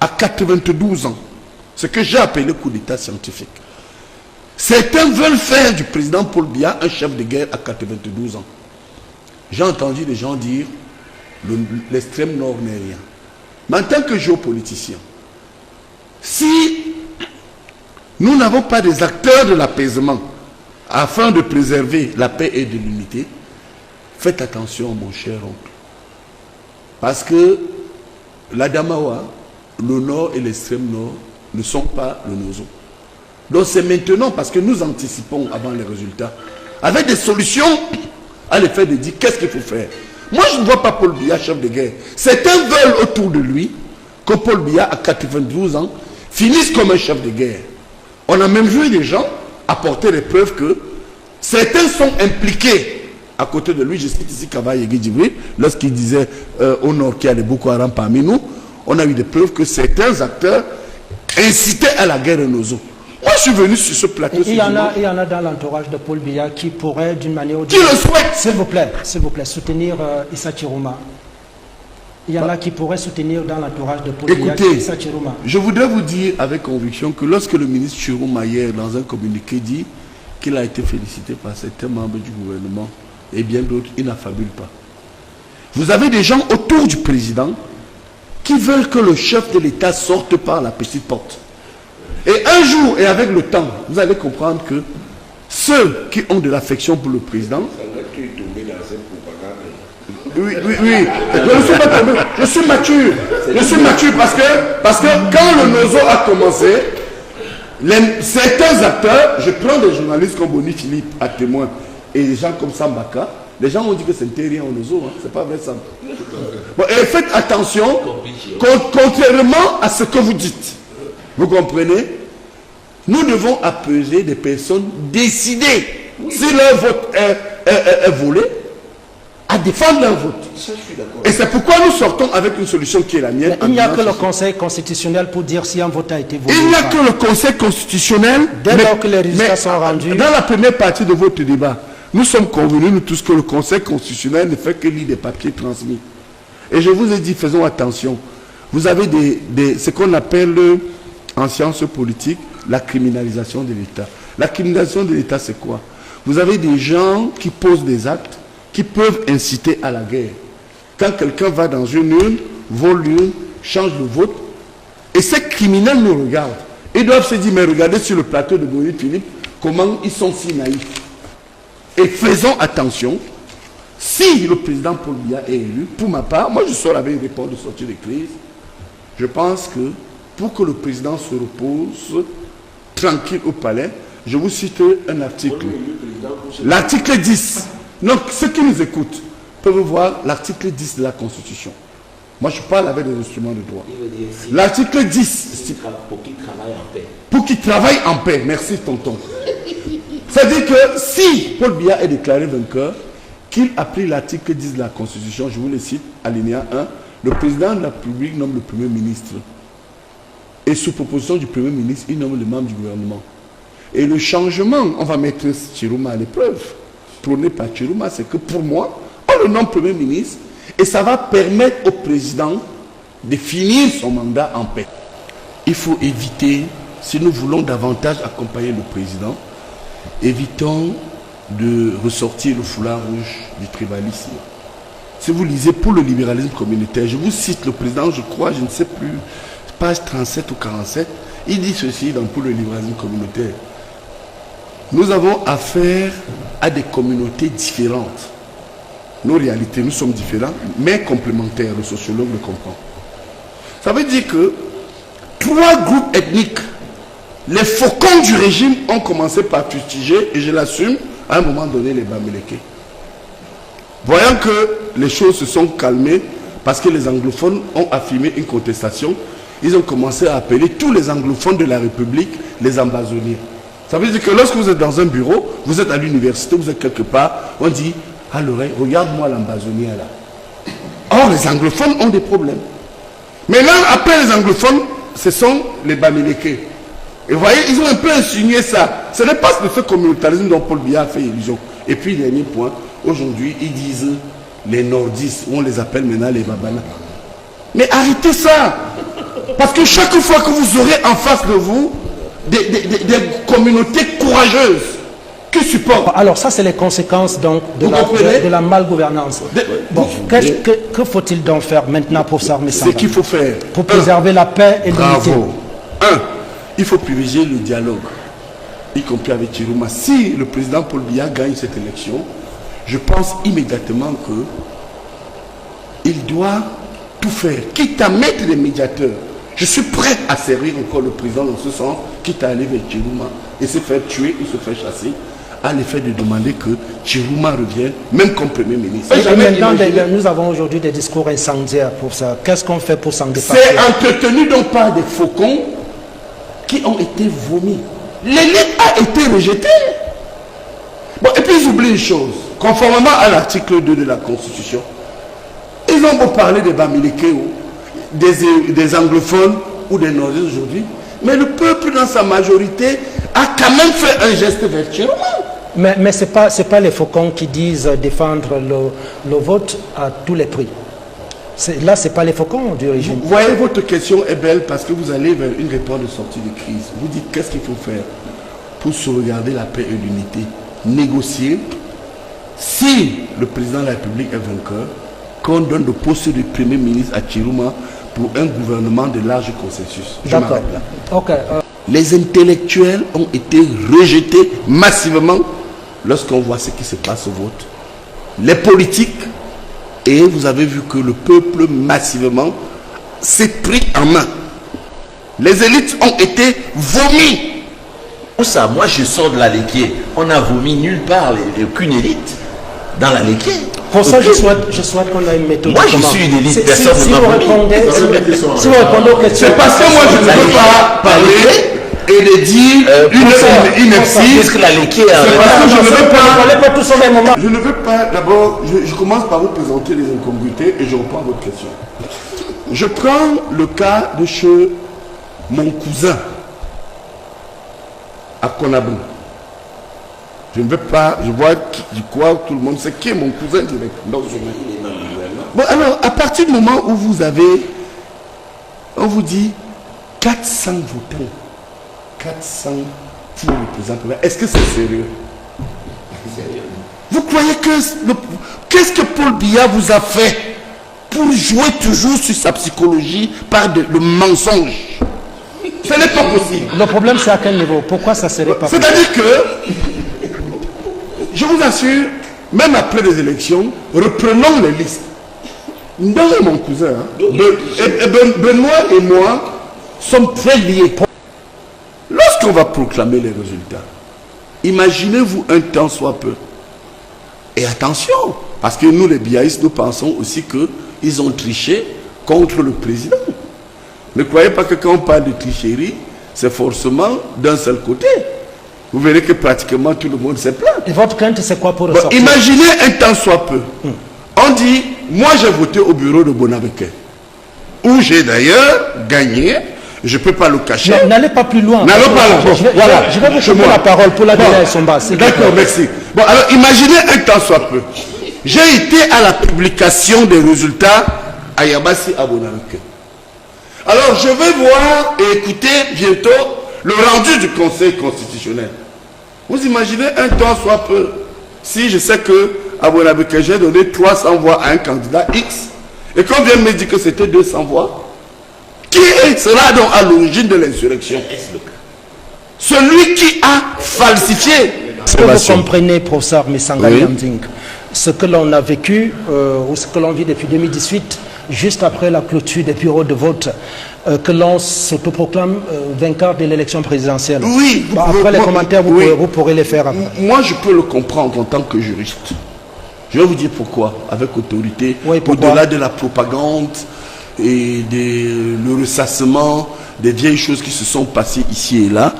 à 92 ans. Ce que j'ai appelé coup d'état scientifique. Certains veulent faire du président Paul Biya un chef de guerre à 92 ans. J'ai entendu des gens dire l'extrême nord n'est rien. Mais en tant que géopoliticien, si nous n'avons pas des acteurs de l'apaisement afin de préserver la paix et de l'unité, faites attention, mon cher oncle. Parce que l'Adamawa, le nord et l'extrême nord ne sont pas le Nozo. Donc c'est maintenant, parce que nous anticipons avant les résultats, avec des solutions à l'effet de dire qu'est-ce qu'il faut faire. Moi je ne vois pas Paul Biya chef de guerre. Certains veulent autour de lui que Paul Biya à 92 ans finisse comme un chef de guerre. On a même vu des gens apporter des preuves que certains sont impliqués à côté de lui. Je cite ici Kavaye Djibril, lorsqu'il disait au nord qu'il y a des Boko Haram parmi nous, on a eu des preuves que certains acteurs incitaient à la guerre de Nozo. Moi, je suis venu sur ce plateau. Il y en a dans l'entourage de Paul Biya qui pourrait, d'une manière ou d'une autre, qui le souhaite, s'il vous plaît, soutenir Issa Chiroma. Il y en a qui pourraient soutenir dans l'entourage de Paul Biya Issa Chiroma. Je voudrais vous dire avec conviction que lorsque le ministre Chiroma hier, dans un communiqué, dit qu'il a été félicité par certains membres du gouvernement et bien d'autres, il n'affabule pas. Vous avez des gens autour du président qui veulent que le chef de l'État sorte par la petite porte. Et un jour, et avec le temps, vous allez comprendre que ceux qui ont de l'affection pour le président... Oui. Je suis mature. Je suis mature parce que quand le Nozo a commencé, certains acteurs, je prends des journalistes comme Boni Philippe à témoin, et des gens comme Sambaka, les gens ont dit que c'était rien au Nozo, hein. C'est pas vrai ça. Bon, et faites attention, contrairement à ce que vous dites. Vous comprenez? Nous devons appeler des personnes décidées, si leur vote est volé, à défendre leur vote. Ça, je suis d'accord. Et c'est pourquoi nous sortons avec une solution qui est la mienne. Il n'y a que le Conseil constitutionnel pour dire si un vote a été volé. Il n'y a que le Conseil constitutionnel. Dès lors que les résultats sont rendus. Dans la première partie de votre débat, nous sommes convenus, nous tous, que le Conseil constitutionnel ne fait que lire des papiers transmis. Et je vous ai dit, faisons attention. Vous avez ce qu'on appelle en sciences politiques la criminalisation de l'État. La criminalisation de l'État, c'est quoi? Vous avez des gens qui posent des actes qui peuvent inciter à la guerre. Quand quelqu'un va dans une urne, vole l'urne, change le vote, et ces criminels nous regardent. Ils doivent se dire, mais regardez sur le plateau de Boni Philippe, comment ils sont si naïfs. Et faisons attention, si le président Paul Biya est élu, pour ma part, moi je sors avec une réponse de sortie de crise, je pense que pour que le président se repose tranquille au palais, je vous cite un article. L'article 10. Donc ceux qui nous écoutent peuvent voir l'article 10 de la Constitution. Moi je parle avec des instruments de droit. L'article 10. Pour qu'il travaille en paix. Pour qu'il travaille en paix. Merci tonton. C'est-à-dire que si Paul Biya est déclaré vainqueur, qu'il applique l'article 10 de la Constitution, je vous le cite, alinéa 1, le président de la République nomme le Premier ministre. Et sous proposition du Premier ministre, il nomme les membres du gouvernement. Et le changement, on va mettre Chiroma à l'épreuve, prôné par Chiroma, c'est que pour moi, on le nomme Premier ministre et ça va permettre au président de finir son mandat en paix. Il faut éviter, si nous voulons davantage accompagner le président, évitons de ressortir le foulard rouge du tribalisme. Si vous lisez pour le libéralisme communautaire, je vous cite le président, je crois, je ne sais plus, page 37 ou 47, il dit ceci dans pour le libéralisme communautaire. Nous avons affaire à des communautés différentes. Nos réalités, nous sommes différents, mais complémentaires, le sociologue le comprend. Ça veut dire que 3 groupes ethniques, les faucons du régime ont commencé par fustiger, et je l'assume, à un moment donné, les Bamileke. Voyant que les choses se sont calmées, parce que les anglophones ont affirmé une contestation, ils ont commencé à appeler tous les anglophones de la République les ambazoniers. Ça veut dire que lorsque vous êtes dans un bureau, vous êtes à l'université, vous êtes quelque part, on dit « à l'oreille, regarde-moi l'ambazonnier là ». Or, les anglophones ont des problèmes. Maintenant, après les anglophones, ce sont les Bamileke. Et vous voyez, ils ont un peu insinué ça. Ce n'est pas ce communautarisme dont Paul Biya a fait illusion. Et puis, dernier point, aujourd'hui, ils disent les nordistes, on les appelle maintenant les Babana. Mais arrêtez ça. Parce que chaque fois que vous aurez en face de vous des communautés courageuses qui supportent. Alors ça, c'est les conséquences donc de la malgouvernance. Bon, que faut-il donc faire maintenant pour s'armer ça? Ce qu'il faut faire. Pour préserver la paix et l'unité. Bravo. Il faut privilégier le dialogue, y compris avec Chiruma. Si le président Paul Biya gagne cette élection, je pense immédiatement qu'il doit tout faire, quitte à mettre les médiateurs. Je suis prêt à servir encore le président dans ce sens, quitte à aller vers Chiruma et se faire tuer ou se faire chasser, à l'effet de demander que Chiruma revienne, même comme Premier ministre. Maintenant, nous avons aujourd'hui des discours incendiaires pour ça. Qu'est-ce qu'on fait pour s'en défendre? C'est entretenu donc par des faucons qui ont été vomis. L'élite a été rejetée. Bon, et puis ils oublient une chose. Conformément à l'article 2 de la Constitution, ils ont beau parler des Bamileke, des anglophones ou des nordiques aujourd'hui, mais le peuple dans sa majorité a quand même fait un geste vertueux. Mais ce n'est pas les faucons qui disent défendre le vote à tous les prix. Là, ce n'est pas les faucons du régime. Vous voyez, votre question est belle parce que vous allez vers une réponse de sortie de crise. Vous dites qu'est-ce qu'il faut faire pour sauvegarder la paix et l'unité? Négocier. Si le président de la République est vainqueur, qu'on donne le poste de Premier ministre à Chiruma pour un gouvernement de large consensus. Je m'arrête là. Okay, Les intellectuels ont été rejetés massivement lorsqu'on voit ce qui se passe au vote. Les politiques, et vous avez vu que le peuple massivement s'est pris en main. Les élites ont été vomies. Pour ça, moi je sors de la Léquier. On n'a vomi nulle part aucune élite dans la Léquier. Pour ça, je souhaite qu'on ait une méthode. Moi, je suis une élite, personne si vous répondez aux questions. C'est parce que moi, je ne peux pas parler et de dire une excuse. Que la Léquier c'est parce que je ne veux pas. Pas tous au même moment. Je ne veux pas. D'abord, je commence par vous présenter les incongruités et je reprends votre question. Je prends le cas de chez mon cousin à Konabou. Je ne veux pas, je crois que tout le monde sait qui est mon cousin direct. Donc, bon, alors, à partir du moment où vous avez, on vous dit 400 votants, 400 pour le président, est-ce que c'est sérieux? Vous croyez que, qu'est-ce que Paul Biya vous a fait pour jouer toujours sur sa psychologie par le mensonge? Ce n'est pas possible. Le problème, c'est à quel niveau? Pourquoi ça serait pas possible? C'est-à-dire que, je vous assure, même après les élections, reprenons les listes. Non, mon cousin, Benoît et moi sommes très liés. Lorsqu'on va proclamer les résultats, imaginez-vous un temps soit peu. Et attention, parce que nous les biaïstes, nous pensons aussi qu'ils ont triché contre le président. Ne croyez pas que quand on parle de tricherie, c'est forcément d'un seul côté. Vous verrez que pratiquement tout le monde s'est plaint. Et votre crainte, c'est quoi pour ressortir? Imaginez un temps soit peu. On dit, moi j'ai voté au bureau de Bonaveke, où j'ai d'ailleurs gagné. Je ne peux pas le cacher. N'allez pas plus loin. N'allons pas là. Voilà. Je vais vous donner la parole pour la donner à son bas. D'accord, merci. Bon, alors imaginez un temps soit peu. J'ai été à la publication des résultats à Yabassi à Bonaveke. Alors je vais voir et écouter bientôt le rendu du Conseil constitutionnel. Vous imaginez un temps soit peu. Si je sais que à Bonaveke, j'ai donné 300 voix à un candidat X, et qu'on vient me dire que c'était 200 voix, qui sera donc à l'origine de l'insurrection? Celui qui a falsifié. Est-ce que vous comprenez, professeur Messanga Yanding, ce que l'on a vécu, ou ce que l'on vit depuis 2018, juste après la clôture des bureaux de vote, que l'on s'autoproclame vainqueur de l'élection présidentielle? Oui. Après les commentaires, vous pourrez les faire après. Moi, je peux le comprendre en tant que juriste. Je vais vous dire pourquoi, avec autorité, au-delà de la propagande et le ressassement des vieilles choses qui se sont passées ici et là.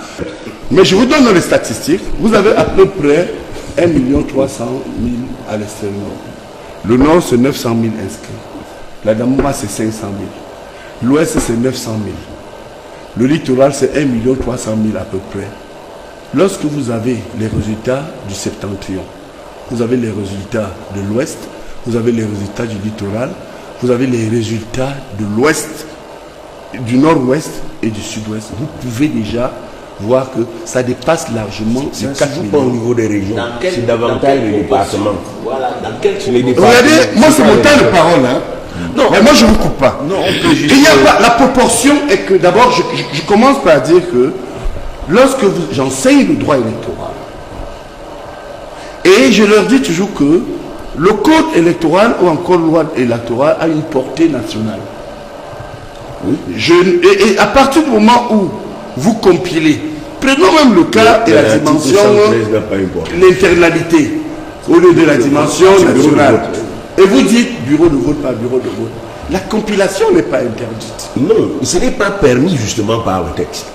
Mais je vous donne les statistiques. Vous avez à peu près 1 300 000 à l'extérieur. Le nord, c'est 900 000 inscrits. La Damouma, c'est 500 000. L'ouest, c'est 900 000. Le littoral, c'est 1 300 000 à peu près. Lorsque vous avez les résultats du septentrion, vous avez les résultats de l'ouest, vous avez les résultats du littoral, vous avez les résultats de l'ouest, du nord-ouest et du sud-ouest, vous pouvez déjà voir que ça dépasse largement les 4 millions. Pas au niveau des régions, c'est davantage les départements. Voilà, dans quel Regardez, moi c'est mon temps de parole. Hein. Non, mais moi je ne vous coupe pas. Non, on peut juste... Il y a pas, la proportion est que d'abord, je commence par dire que lorsque j'enseigne le droit électoral, et je leur dis toujours que le code électoral ou encore loi électorale a une portée nationale. Oui. Et à partir du moment où vous compilez, prenons même le cas et la dimension, l'internalité, au lieu de la dimension nationale. Et vous dites bureau de vote par bureau de vote. La compilation n'est pas interdite. Non, ce n'est pas permis justement par le texte.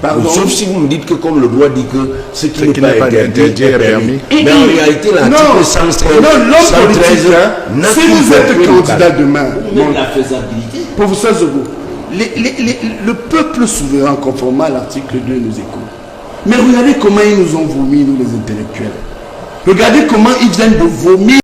Pardon? Sauf si vous me dites que comme le droit dit que ce qui n'est pas interdit est permis. Mais en réalité, l'article 113, si vous êtes candidat demain, même la faisabilité. Professeur Zogo, le peuple souverain conformément à l'article 2 nous écoute. Mais regardez comment ils nous ont vomi, nous les intellectuels. Regardez comment ils viennent de vomir